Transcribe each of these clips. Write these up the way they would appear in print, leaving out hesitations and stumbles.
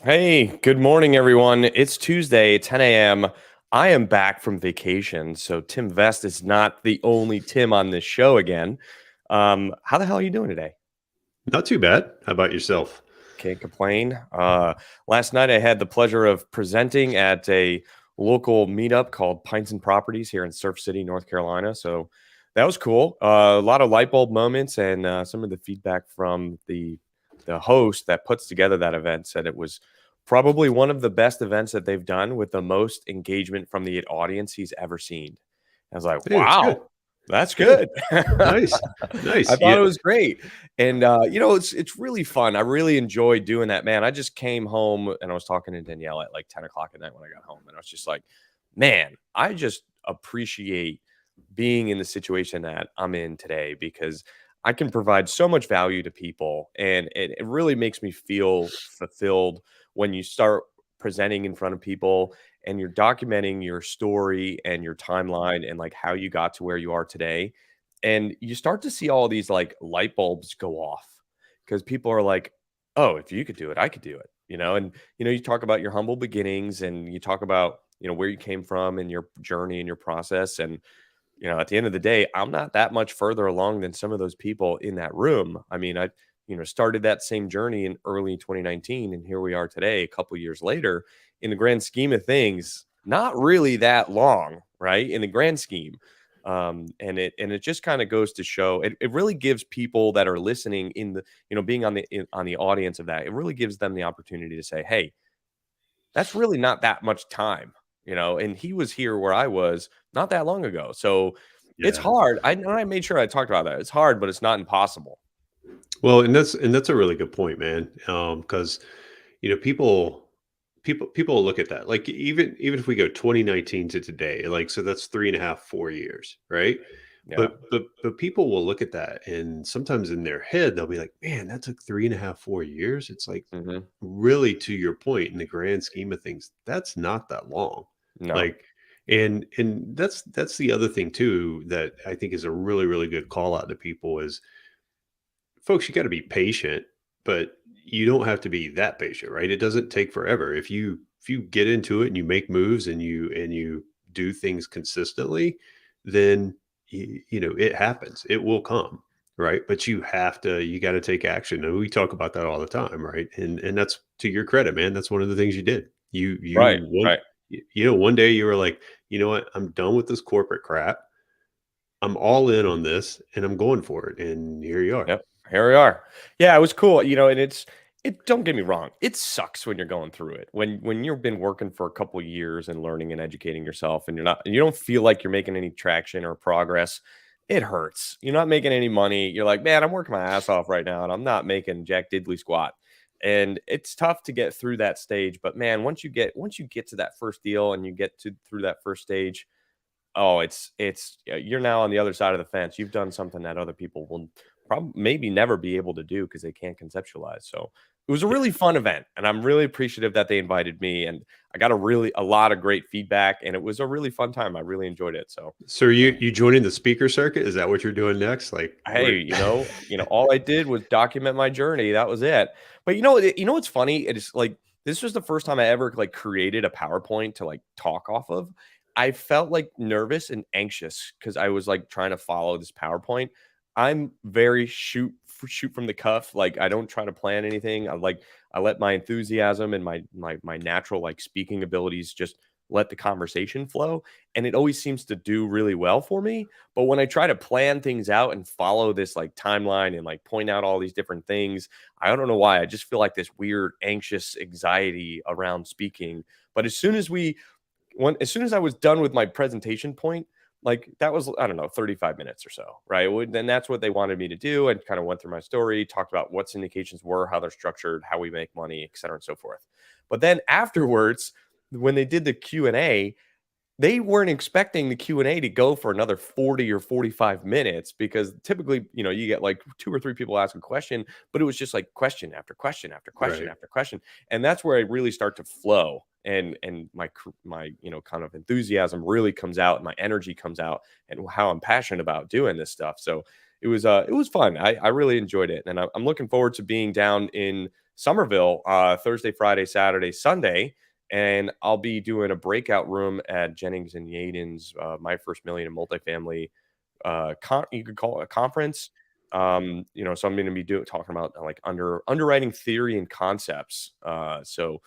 Hey, good morning, everyone. It's Tuesday, 10 a.m. I am back from vacation, so Tim Vest is not the only Tim on this show again. How the hell are you doing today? Not too bad. How about yourself? Can't complain. Last night I had the pleasure of presenting at a local meetup called Pints and Properties here in Surf City, North Carolina. So that was cool. A lot of light bulb moments, and some of the feedback from the host that puts together that event said it was probably one of the best events that they've done with the most engagement from the audience he's ever seen. I was like, Hey, that's good. wow, that's Good. good. Nice. I Nice. thought Yeah. it was great. And it's really fun. I really enjoy doing that, man. I just came home and I was talking to Danielle at like 10 o'clock at night when I got home. And I was just like, man, I just appreciate being in the situation that I'm in today because I can provide so much value to people. And it really makes me feel fulfilled when you start presenting in front of people and you're documenting your story and your timeline and like how you got to where you are today. And you start to see all these like light bulbs go off because people are like, oh, if you could do it, I could do it. And you talk about your humble beginnings and you talk about where you came from and your journey and your process. And at the end of the day, I'm not that much further along than some of those people in that room. I mean, I started that same journey in early 2019, and here we are today, a couple years later. In the grand scheme of things, not really that long, right? In the grand scheme, and it just kind of goes to show. It really gives people that are listening in the being on the audience of that. It really gives them the opportunity to say, hey, that's really not that much time, and he was here where I was not that long ago. So it's Yeah. hard. I made sure I talked about that. It's hard, but it's not impossible. Well, and that's a really good point, man. Because people look at that. Like even if we go 2019 to today, like so that's 3.5, 4 years, right? Yeah. But people will look at that and sometimes in their head they'll be like, man, that took 3.5, 4 years. It's like Hmm. really to your point, in the grand scheme of things, that's not that long. No. Like, and that's the other thing too that I think is a really, really good call out to people is folks, you got to be patient, but you don't have to be that patient, right? It doesn't take forever. If you get into it and you make moves and you do things consistently, then it happens. It will come, right? But you got to take action. And we talk about that all the time, right? And that's to your credit, man. That's one of the things you did. You Right. one Right. one day you were like, you know what? I'm done with this corporate crap. I'm all in on this and I'm going for it. And here you are. Yep. Here we are. Yeah, it was cool. And it don't get me wrong. It sucks when you're going through it. When you've been working for a couple years and learning and educating yourself and you don't feel like you're making any traction or progress, it hurts. You're not making any money. You're like, man, I'm working my ass off right now and I'm not making jack diddly squat. And it's tough to get through that stage, but man, once you get to that first deal and you get to through that first stage, oh, it's you're now on the other side of the fence. You've done something that other people will probably maybe never be able to do because they can't conceptualize. So it was a really fun event, and I'm really appreciative that they invited me, and I got a lot of great feedback, and it was a really fun time. I really enjoyed it. So So are you joining the speaker circuit? Is that what you're doing next? Like hey, where all I did was document my journey. That was it. But you know what's funny? It is like this was the first time I ever like created a PowerPoint to like talk off of. I felt like nervous and anxious because I was like trying to follow this PowerPoint. I'm very shoot from the cuff. Like I don't try to plan anything. I let my enthusiasm and my natural like speaking abilities just let the conversation flow, and it always seems to do really well for me. But when I try to plan things out and follow this like timeline and like point out all these different things, I don't know why. I just feel like this weird anxious anxiety around speaking. But as soon as I was done with my presentation point, like that was, I don't know, 35 minutes or so, right? Then that's what they wanted me to do. And kind of went through my story, talked about what syndications were, how they're structured, how we make money, et cetera, and so forth. But then afterwards, when they did the Q&A, they weren't expecting the Q&A to go for another 40 or 45 minutes because typically, you get like two or three people ask a question, but it was just like question after question after question right. after question. And that's where I really start to flow and my kind of enthusiasm really comes out and my energy comes out and how I'm passionate about doing this stuff. So it was fun. I really enjoyed it. And I'm looking forward to being down in Somerville Thursday, Friday, Saturday, Sunday. And I'll be doing a breakout room at Jennings and Yaden's My First Million in Multifamily. You could call it a conference. So I'm going to be talking about like underwriting theory and concepts. So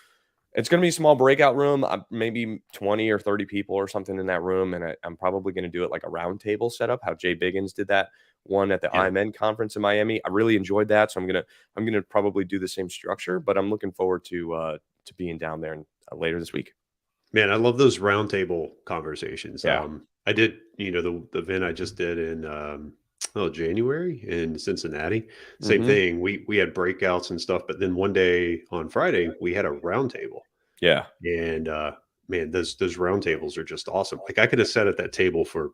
it's going to be a small breakout room, maybe 20 or 30 people or something in that room. And I'm probably going to do it like a roundtable setup, how Jay Biggins did that one at the Yeah. IMN conference in Miami. I really enjoyed that. So I'm going to probably do the same structure, but I'm looking forward to being down there later this week. Man, I love those roundtable conversations. Yeah. I did, the event I just did in January in Cincinnati. Same Mm-hmm. thing. We had breakouts and stuff, but then one day on Friday we had a roundtable. Yeah. And man, those roundtables are just awesome. Like I could have sat at that table for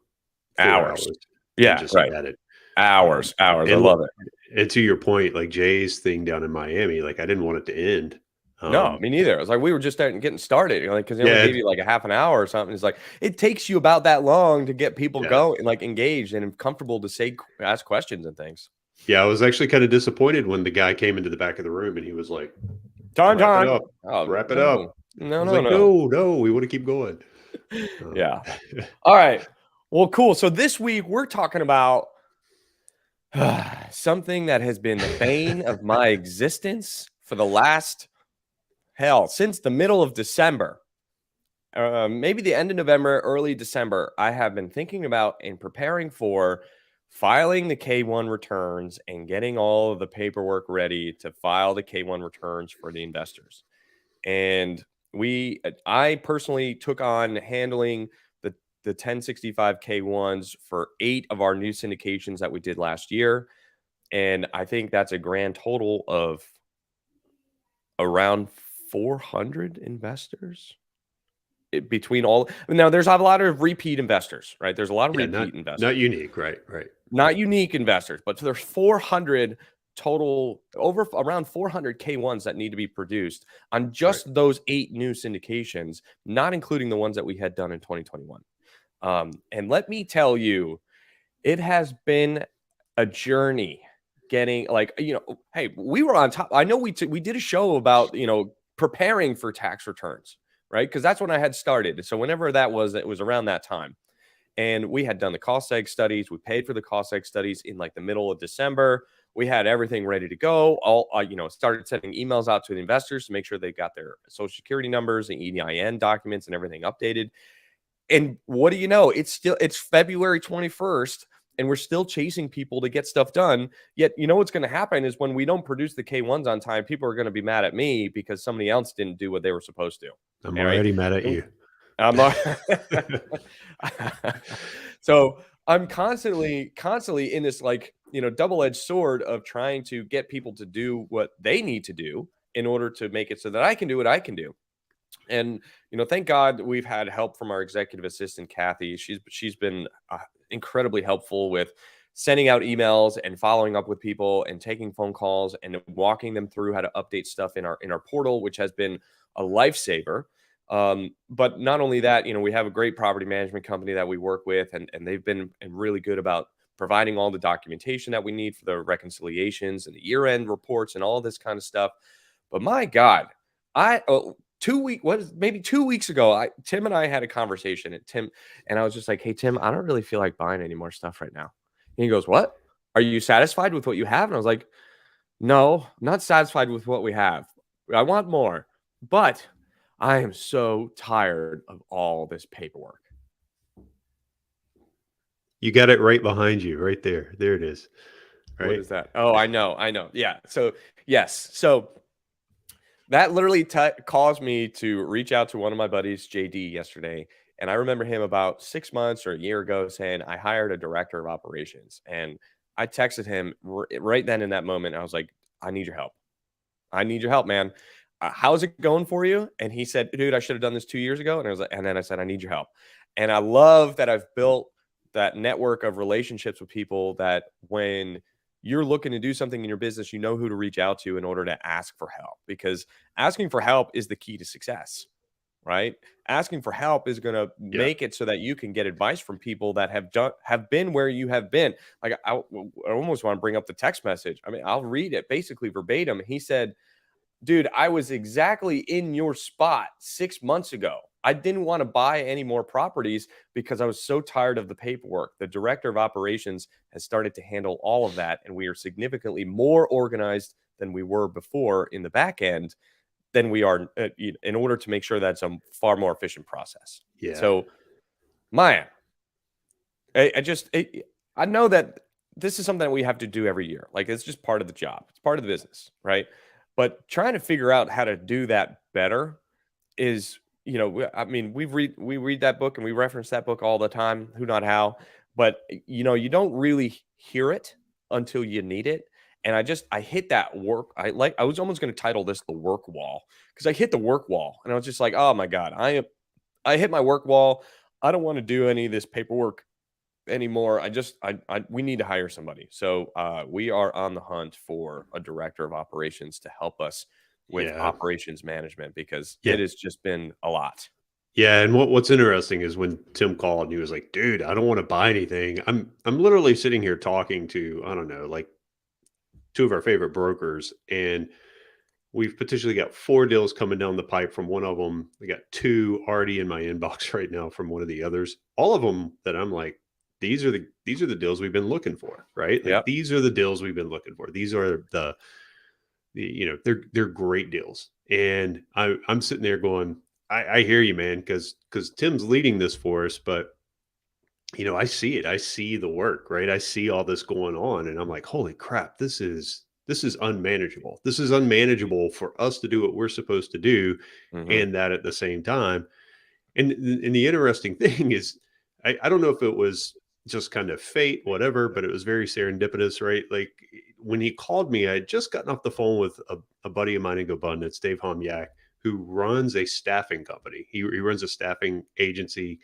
4 hours Hours. and Yeah. just Right. chatted. Hours. I And love it. and to your point, like Jay's thing down in Miami, like I didn't want it to end. No, me neither. It was like we were just getting started, because they only Yeah, gave you like a half an hour or something. It's like it takes you about that long to get people yeah. going, like engaged and comfortable to ask questions and things. Yeah, I was actually kind of disappointed when the guy came into the back of the room and he was like, "Wrap it Time. up, Oh wrap it no, up." I was like, no. No, we want to keep going." Um, Yeah. All right. Well, cool. So this week we're talking about something that has been the bane of my existence for the last since the middle of December. Maybe the end of November, early December, I have been thinking about and preparing for filing the K1 returns and getting all of the paperwork ready to file the K1 returns for the investors. And I personally took on handling the 1065 K1s for 8 of our new syndications that we did last year. And I think that's a grand total of around 400 investors between all. Now there's a lot of repeat investors, right? There's a lot of yeah, repeat not investors, unique, right, right. not unique investors, but there's 400 total, over around 400 K1s that need to be produced on just Right. those 8 new syndications, not including the ones that we had done in 2021. And let me tell you, it has been a journey getting hey, we were on top. I know we did a show about, preparing for tax returns, right? Because that's when I had started. So whenever that was, it was around that time. And we had done the cost seg studies. We paid for the cost seg studies in like the middle of December. We had everything ready to go. Started sending emails out to the investors to make sure they got their social security numbers and EIN documents and everything updated. And what do you know? It's February 21st and we're still chasing people to get stuff done. Yet, what's going to happen is when we don't produce the K1s on time, people are going to be mad at me because somebody else didn't do what they were supposed to. I'm All right. already mad at you. I'm so I'm constantly in this double-edged sword of trying to get people to do what they need to do in order to make it so that I can do what I can do. And thank God we've had help from our executive assistant Kathy. She's been incredibly helpful with sending out emails and following up with people and taking phone calls and walking them through how to update stuff in our portal, which has been a lifesaver. But not only that, we have a great property management company that we work with, and they've been really good about providing all the documentation that we need for the reconciliations and the year-end reports and all this kind of stuff. But my God, maybe 2 weeks ago, Tim and I had a conversation, and I was just like, "Hey, Tim, I don't really feel like buying any more stuff right now." And he goes, "What? Are you satisfied with what you have?" And I was like, "No, I'm not satisfied with what we have. I want more, but I am so tired of all this paperwork." You got it right behind you, right there. There it is. What Right. is that? Oh, I know. Yeah. So yes. So that literally caused me to reach out to one of my buddies, JD, yesterday. And I remember him about 6 months or a year ago saying, I hired a director of operations. And I texted him right then in that moment. I was like, I need your help. I need your help, man. How's it going for you? And he said, dude, I should have done this 2 years ago. And I was like, and then I said, I need your help. And I love that I've built that network of relationships with people that when you're looking to do something in your business, you know who to reach out to in order to ask for help, because asking for help is the key to success, right? Asking for help is going to Yeah. make it so that you can get advice from people that have been where you have been. Like I almost want to bring up the text message. I mean, I'll read it basically verbatim. He said, Dude, I was exactly in your spot 6 months ago. I didn't want to buy any more properties because I was so tired of the paperwork. The director of operations has started to handle all of that, and we are significantly more organized than we were before in the back end than we are in order to make sure that's a far more efficient process. Yeah. So, Maya, I just I know that this is something that we have to do every year. Like it's just part of the job. It's part of the business, right? But trying to figure out how to do that better is, I mean, we read that book and we reference that book all the time, Who Not How, but you don't really hear it until you need it. And I hit that work. I was almost going to title this the work wall because I hit the work wall and I was just like, oh my God, I hit my work wall. I don't want to do any of this paperwork anymore. We need to hire somebody. So we are on the hunt for a director of operations to help us with Yeah. operations management because Yeah. it has just been a lot. Yeah, and what's interesting is when Tim called and he was like, "Dude, I don't want to buy anything." I'm literally sitting here talking to, I don't know, like two of our favorite brokers, and we've potentially got 4 deals coming down the pipe from one of them. We got 2 already in my inbox right now from one of the others. All of them that I'm like, these are the deals we've been looking for, right? Like Yep. these are the deals we've been looking for. These are they're great deals. And I'm sitting there going, I hear you, man, because Tim's leading this for us, but I see it. I see the work, right? I see all this going on and I'm like, "Holy crap, this is unmanageable. This is unmanageable for us to do what we're supposed to do Hmm. and that at the same time." And the interesting thing is I don't know if it was just kind of fate, whatever, but it was very serendipitous, right? Like when he called me, I had just gotten off the phone with a buddy of mine in Gabundance, Dave Homyak, who runs a staffing company. He runs a staffing agency.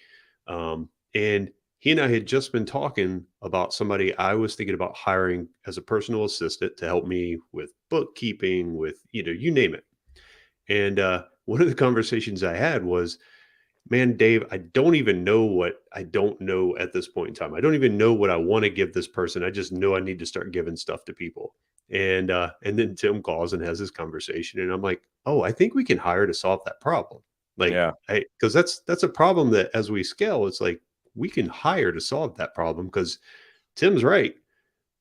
And he and I had just been talking about somebody I was thinking about hiring as a personal assistant to help me with bookkeeping, with, you name it. And one of the conversations I had was, man, Dave, I don't even know what I don't know at this point in time. I don't even know what I want to give this person. I just know I need to start giving stuff to people. And then Tim calls and has this conversation, and I'm like, oh, I think we can hire to solve that problem. Like, Yeah. because that's a problem that as we scale, it's like we can hire to solve that problem. Because Tim's right.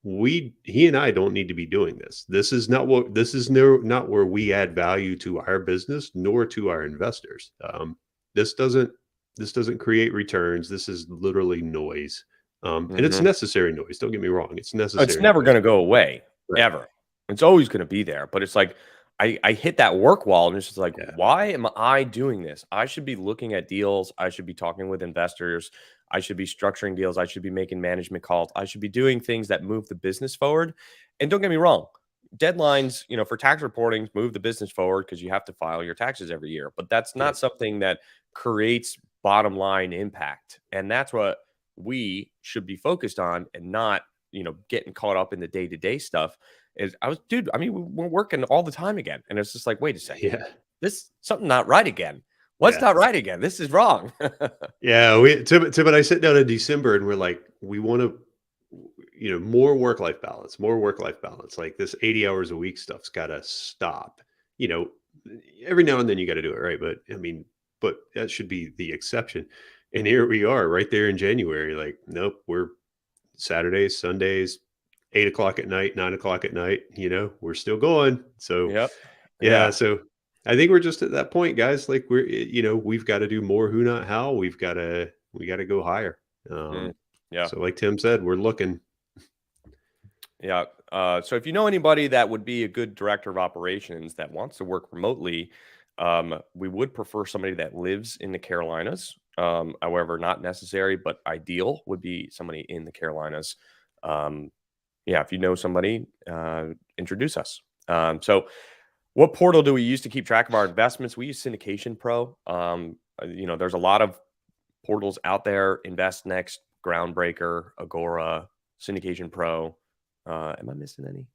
He and I don't need to be doing this. This is not where we add value to our business nor to our investors. This doesn't this doesn't create returns. This is literally noise. And it's Hmm. necessary noise. Don't get me wrong. It's It's necessary never noise. going to go away Right. ever. It's always going to be there. But it's like I hit that work wall and it's just like, Yeah. why am I doing this? I should be looking at deals. I should be talking with investors. I should be structuring deals. I should be making management calls. I should be doing things that move the business forward. And don't get me wrong, deadlines, for tax reporting move the business forward because you have to file your taxes every year. But that's Yeah. not something that creates bottom line impact. And that's what we should be focused on and not getting caught up in the day to day stuff. Dude, I mean, we're working all the time again. And it's just like, wait a second, Yeah. this something not right again. What's Yeah. not right again? This is wrong. Yeah, Tim and I sit down in December and we're like, we want to, more work-life balance, more work-life balance. Like this 80 hours a week stuff's got to stop. You know, every now and then you got to do it, right? But I mean, but that should be the exception. And here we are right there in January. Like, nope, we're Saturdays, Sundays, 8 o'clock at night, 9 o'clock at night, we're still going. So Yep. yeah, Yeah. so I think we're just at that point, guys. Like we've got to do more who not how. We got to go higher. Mm, Um, yeah. so like Tim said, we're looking. Yeah. So if you know anybody that would be a good director of operations that wants to work remotely, we would prefer somebody that lives in the Carolinas. However, not necessary, but ideal would be somebody in the Carolinas. Um, yeah, if you know somebody, introduce us. So, what portal do we use to keep track of our investments? We use Syndication Pro. There's a lot of portals out there: InvestNext, Groundbreaker, Agora, Syndication Pro. Am I missing any?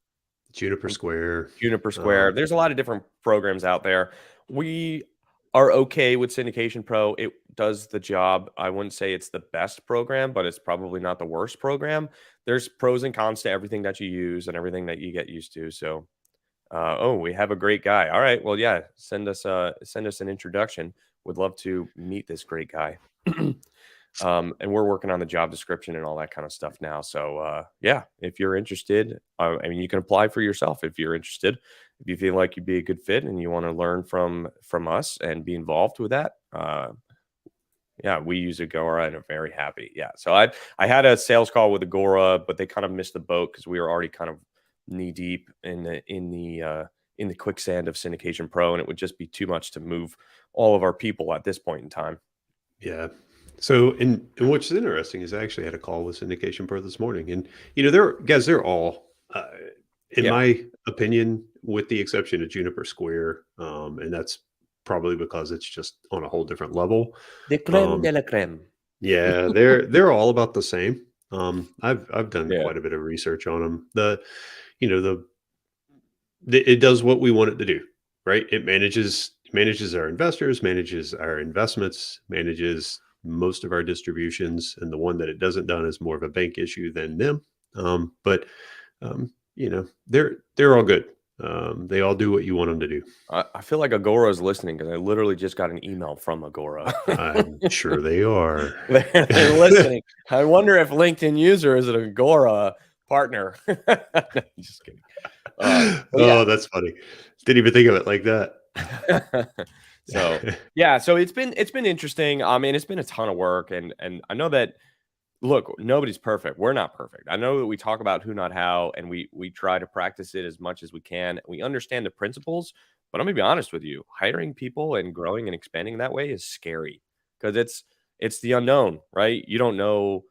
Juniper Um, Square. Juniper Square. Um, There's a lot of different programs out there. We are okay with Syndication Pro. It does the job. I wouldn't say it's the best program, but it's probably not the worst program. There's pros and cons to everything that you use and everything that you get used to. So Oh, we have a great guy. All right. Well, yeah, send us an introduction. Would love to meet this great guy. And we're working on the job description and all that kind of stuff now. So yeah, if you're interested, I mean, you can apply for yourself if you're interested. If you feel like you'd be a good fit and you want to learn from us and be involved with that, yeah, we use Agora and are very happy. Yeah. So I had a sales call with Agora, but they kind of missed the boat because we were already kind of knee deep in the quicksand of Syndication Pro, and it would just be too much to move all of our people at this point in time. Yeah. So, and what's interesting is I actually had a call with Syndication Pro this morning, and they're all, in Yeah. my opinion, with the exception of Juniper Square, and that's probably because it's just on a whole different level. The creme Um, de la creme. yeah, they're all about the same. I've done Yeah. quite a bit of research on them. You know, it does what we want it to do, right? It manages our investors, manages our investments, manages most of our distributions, and the one that it doesn't done is more of a bank issue than them. But they're all good. They all do what you want them to do. I feel like Agora is listening because I literally just got an email from Agora. I'm sure they are. They're listening. I wonder if LinkedIn user is an Agora partner. Just kidding. But yeah. Oh, that's funny. Didn't even think of it like that. So yeah, so it's been interesting. I mean, it's been a ton of work, and I know that look, nobody's perfect. We're not perfect. I know that we talk about who, not how, and we try to practice it as much as we can. We understand the principles, but I'm gonna be honest with you. Hiring people and growing and expanding that way is scary because it's the unknown, right? You don't know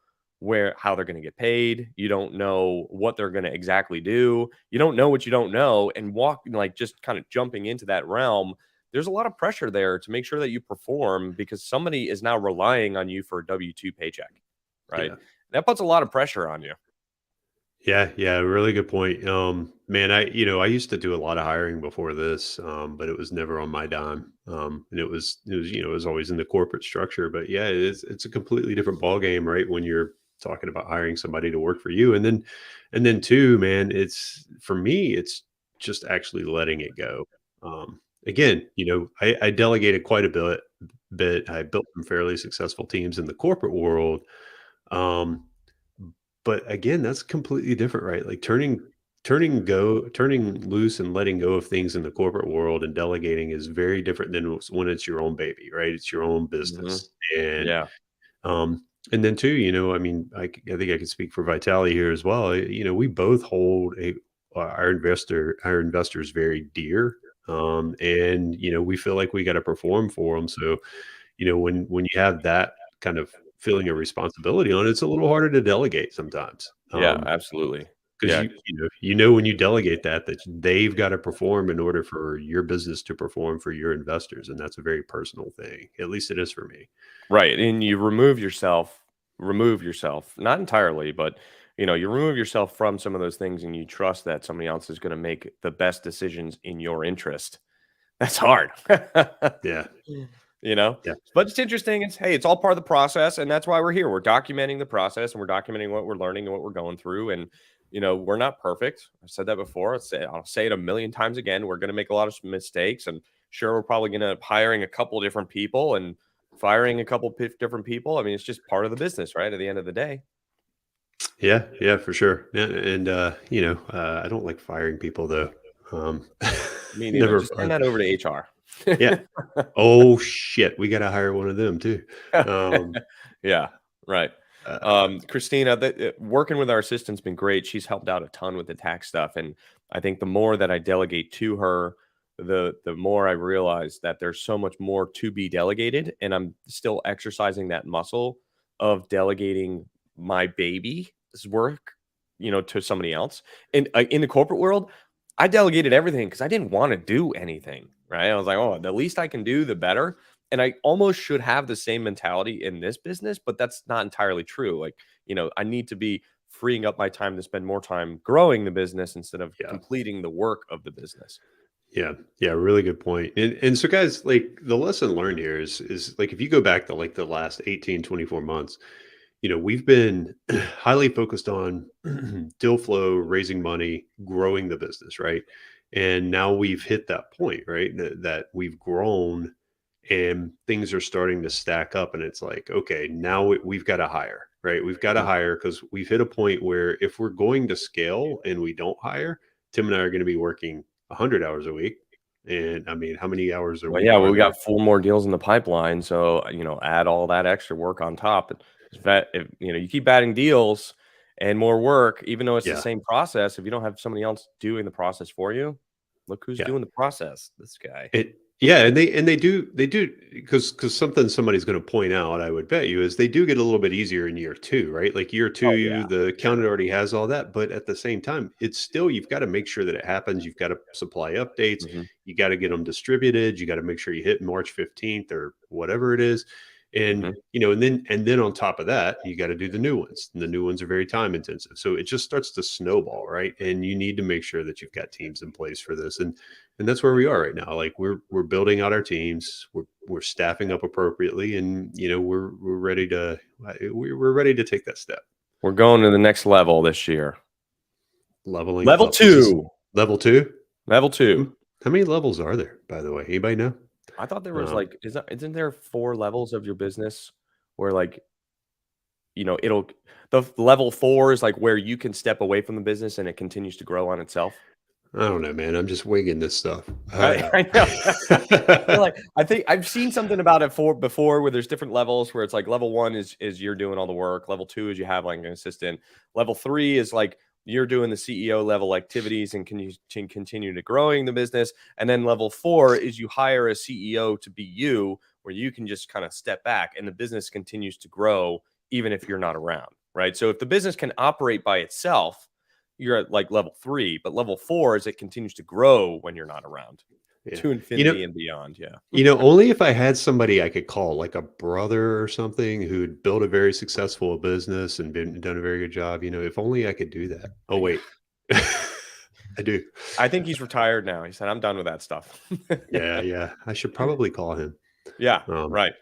how they're going to get paid. You don't know what they're going to exactly do. You don't know what you don't know, and like just kind of jumping into that realm. There's a lot of pressure there to make sure that you perform because somebody is now relying on you for a W-2 paycheck, right? Yeah. That puts a lot of pressure on you. Yeah, yeah, really good point. Man, I used to do a lot of hiring before this, but it was never on my dime. And it was always in the corporate structure. But yeah, it's a completely different ball game, right? When you're talking about hiring somebody to work for you, and then too, man, it's for me, it's just actually letting it go. Again, I delegated quite a bit. I built some fairly successful teams in the corporate world. Um, but again, that's completely different, right? Like turning loose and letting go of things in the corporate world and delegating is very different than when it's your own baby, right? It's your own Mhm. business. And Yeah. and then too, I mean, I think I can speak for Vitality here as well. We both hold our investors very dear. And we feel like we got to perform for them. So, when you have that kind of feeling of responsibility on it, it's a little harder to delegate sometimes. Yeah, absolutely. Because Yeah. when you delegate that they've got to perform in order for your business to perform for your investors, and that's a very personal thing. At least it is for me. Right. And you remove yourself, not entirely, but you remove yourself from some of those things and you trust that somebody else is going to make the best decisions in your interest. That's hard. Yeah, you know, yeah, but it's interesting. It's all part of the process. And that's why we're here. We're documenting the process and we're documenting what we're learning and what we're going through. And, we're not perfect. I've said that before. I'll say it a million times again. We're going to make a lot of mistakes. And sure, we're probably going to hiring a couple different people and firing a couple different people. I mean, it's just part of the business, right? At the end of the day. yeah, yeah, for sure. Yeah, and I don't like firing people though. Um, Me neither. never Just send fun. that over to HR. Yeah. Oh shit, we got to hire one of them too. Um, Yeah, right. uh, Christina, working with our assistant's been great. She's helped out a ton with the tax stuff, and I think the more that I delegate to her, the more I realize that there's so much more to be delegated, and I'm still exercising that muscle of delegating my baby's work, to somebody else. And in the corporate world, I delegated everything because I didn't want to do anything. Right? I was like, oh, the least I can do, the better. And I almost should have the same mentality in this business, but that's not entirely true. Like, I need to be freeing up my time to spend more time growing the business instead of yeah. completing the work of the business. Yeah, yeah, really good point. And so guys, like the lesson learned here is like if you go back to like the last 18-24 months, we've been highly focused on deal flow, raising money, growing the business, right? And now we've hit that point, right? That we've grown and things are starting to stack up. And it's like, okay, now we've got to hire, right? We've got to Mhm. hire because we've hit a point where if we're going to scale and we don't hire, Tim and I are going to be working 100 hours a week. And I mean, how many hours a Well, week yeah, are well, we there? got 4 more deals in the pipeline, so, add all that extra work on top, and if, you keep adding deals and more work, even though it's the Yeah. same process, if you don't have somebody else doing the process for you, look who's Yeah. doing the process, this guy. It yeah, and they do because something somebody's gonna point out, I would bet you, is they do get a little bit easier in year 2, right? Like year Oh, yeah, 2, the for sure. accountant already has all that, but at the same time, it's still you've gotta make sure that it happens, you've gotta supply updates, Mhm, you gotta get them distributed, you gotta make sure you hit March 15th or whatever it is, and, mhm. and then on top of that, you gotta do the new ones, and the new ones are very time intensive, so it just starts to snowball, right? And you need to make sure that you've got teams in place for this, and that's where we are right now. Like we're building out our teams, we're staffing up appropriately, and we're ready to we're ready to take that step. We're going to the next level this year. Leveling Level up. Is this 2. level two? Level 2. How many levels are there, by the way? Anybody know? I thought there was, Um, like isn't there 4 levels of your business where, like, it'll the level 4 is, like, where you can step away from the business and it continues to grow on itself? I don't know, man. I'm just winging this stuff. I know. You're like, I think I've seen something about it for before where there's different levels where it's like level 1 is you're doing all the work, level 2 is you have, like, an assistant, level 3 is, like, you're doing the CEO level activities and can continue to growing the business, and then level 4 is you hire a CEO to be you, where you can just kinda step back and the business continues to grow even if you're not around, right? So if the business can operate by itself, you're at, like, level 3, but level 4 is it continues to grow when you're not around. yeah, To you know, infinity and beyond, yeah. only if I had somebody I could call, like a brother or something, who'd built a very successful business and done a very good job. If only I could do that. Oh wait, I do. I think he's retired now. He said, "I'm done with that stuff." Yeah, yeah. I should probably call him. Yeah, Um, right.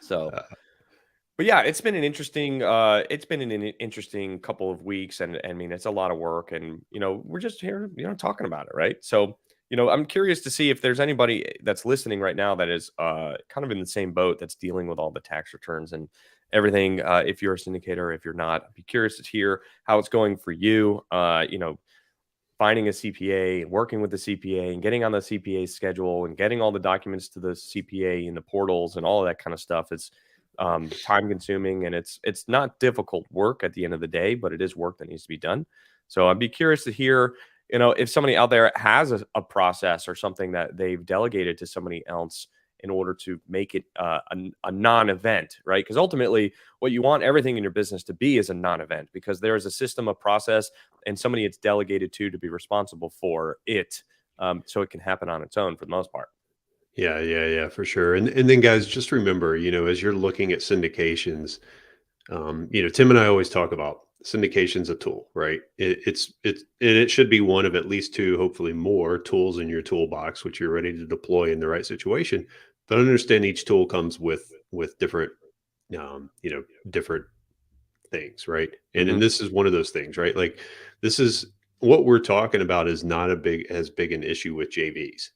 So, uh, but yeah, it's been an interesting couple of weeks, and I mean, it's a lot of work, and we're just here, talking about it, right? So, I'm curious to see if there's anybody that's listening right now that is kind of in the same boat that's dealing with all the tax returns and everything. If you're a syndicator, if you're not, I'd be curious to hear how it's going for you. Finding a CPA, working with the CPA, and getting on the CPA schedule, and getting all the documents to the CPA in the portals and all of that kind of stuff. It's time consuming, and it's not difficult work at the end of the day, but it is work that needs to be done. So I'd be curious to hear, if somebody out there has a process or something that they've delegated to somebody else in order to make it a non-event, right? Because ultimately, what you want everything in your business to be is a non-event, because there is a system of process and somebody it's delegated to be responsible for it, so it can happen on its own for the most part. yeah, yeah, yeah, for sure. And then guys, just remember, as you're looking at syndications, Tim and I always talk about syndication's a tool, right? It should be one of at least two, hopefully more tools in your toolbox, which you're ready to deploy in the right situation. But understand each tool comes with different, different things, right? And Hmm. this is one of those things, right? Like this is what we're talking about is not as big an issue with JVs.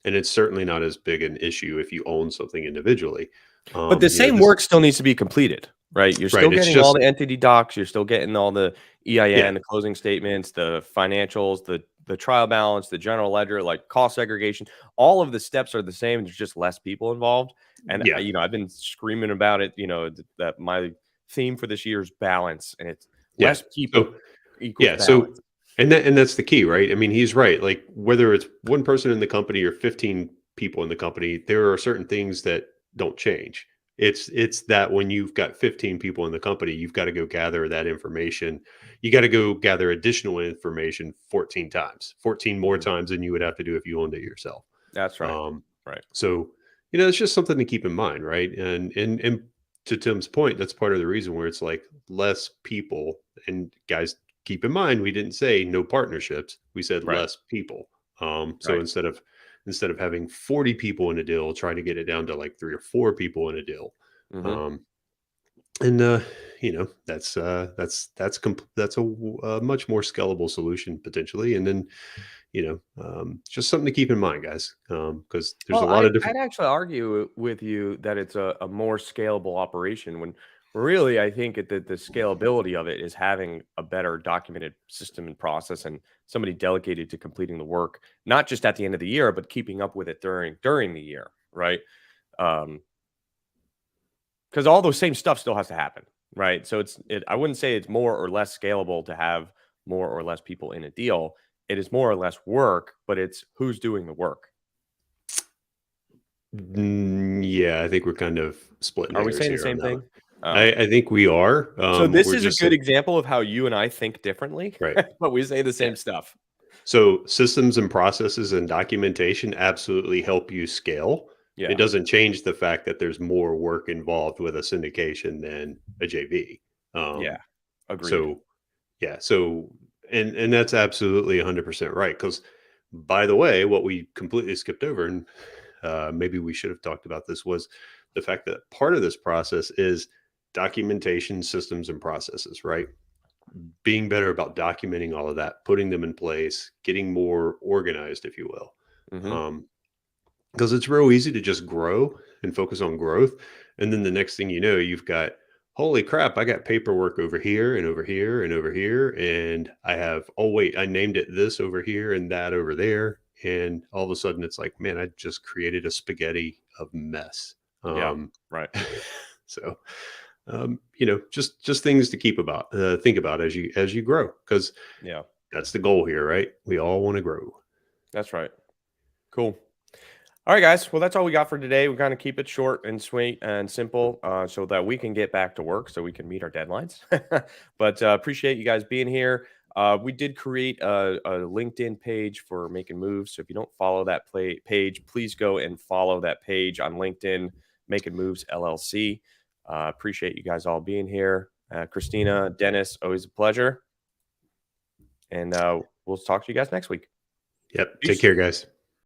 And it's certainly not as big an issue if you own something individually. But the same This work still needs to be completed, right? You're still right. It's getting all just the entity docs, you're still getting all the yeah, EIN, the closing statements, the financials, the trial balance, the general ledger, like cost segregation. All of the steps are the same. There's just less people involved. And yeah, I've been screaming about it. That my theme for this year is balance, and it's yeah. less people So equals yeah, so balance. and that's the key, right? I mean, he's right. Like whether it's one person in the company or 15 people in the company, there are certain things that don't change. It's that when you've got 15 people in the company, you've got to go gather that information. You got to go gather additional information 14 times, 14 more Mhm. times than you would have to do if you owned it yourself. That's right. Um, Right. so it's just something to keep in mind, right? And to Tim's point, that's part of the reason where it's like less people. And guys, keep in mind, we didn't say no partnerships. We said Right. less people. So Right. instead of having 40 people in a deal, trying to get it down to like 3 or 4 people in a deal. Hmm. Um, and that's a much more scalable solution potentially. And then Just something to keep in mind, guys, because there's a Well, lot of I'd different. actually argue with you that it's a more scalable operation when really I think that the scalability of it is having a better documented system and process and somebody delegated to completing the work, not just at the end of the year, but keeping up with it during the year, right? Um, because all those same stuff still has to happen, right? So I wouldn't say it's more or less scalable to have more or less people in a deal. It is more or less work, but it's who's doing the work. Yeah, I think we're kind of splitting Are we hairs saying the here on same that one. thing? Oh. I think we are. So this We're is a just good example of how you and I think differently, right. but we say the Yeah. same stuff. So systems and processes and documentation absolutely help you scale. It Yeah. doesn't change the fact that there's more work involved with a syndication than a JV. Yeah. Um, Agreed. so yeah, so and that's absolutely 100% right. Because by the way, what we completely skipped over, and maybe we should have talked about this, was the fact that part of this process is documentation, systems, and processes. Right, being better about documenting all of that, putting them in place, getting more organized, if you will. Mhm. Um, because it's real easy to just grow and focus on growth. And then the next thing you know, you've got, holy crap, I got paperwork over here and over here and over here. And I have, oh, wait, I named it this over here and that over there. And all of a sudden it's like, man, I just created a spaghetti of mess. Yeah. Um, Right. so, just things to think about as you grow, because Yeah. that's the goal here, right? We all want to grow. That's right. Cool. All right, guys. Well, that's all we got for today. We kind of keep it short and sweet and simple so that we can get back to work so we can meet our deadlines. But appreciate you guys being here. We did create a LinkedIn page for making moves. So if you don't follow that page, please go and follow that page on LinkedIn, Making Moves LLC. Appreciate you guys all being here. Christina, Dennis, always a pleasure. And we'll talk to you guys next week. Yep. Take Peace. care, guys.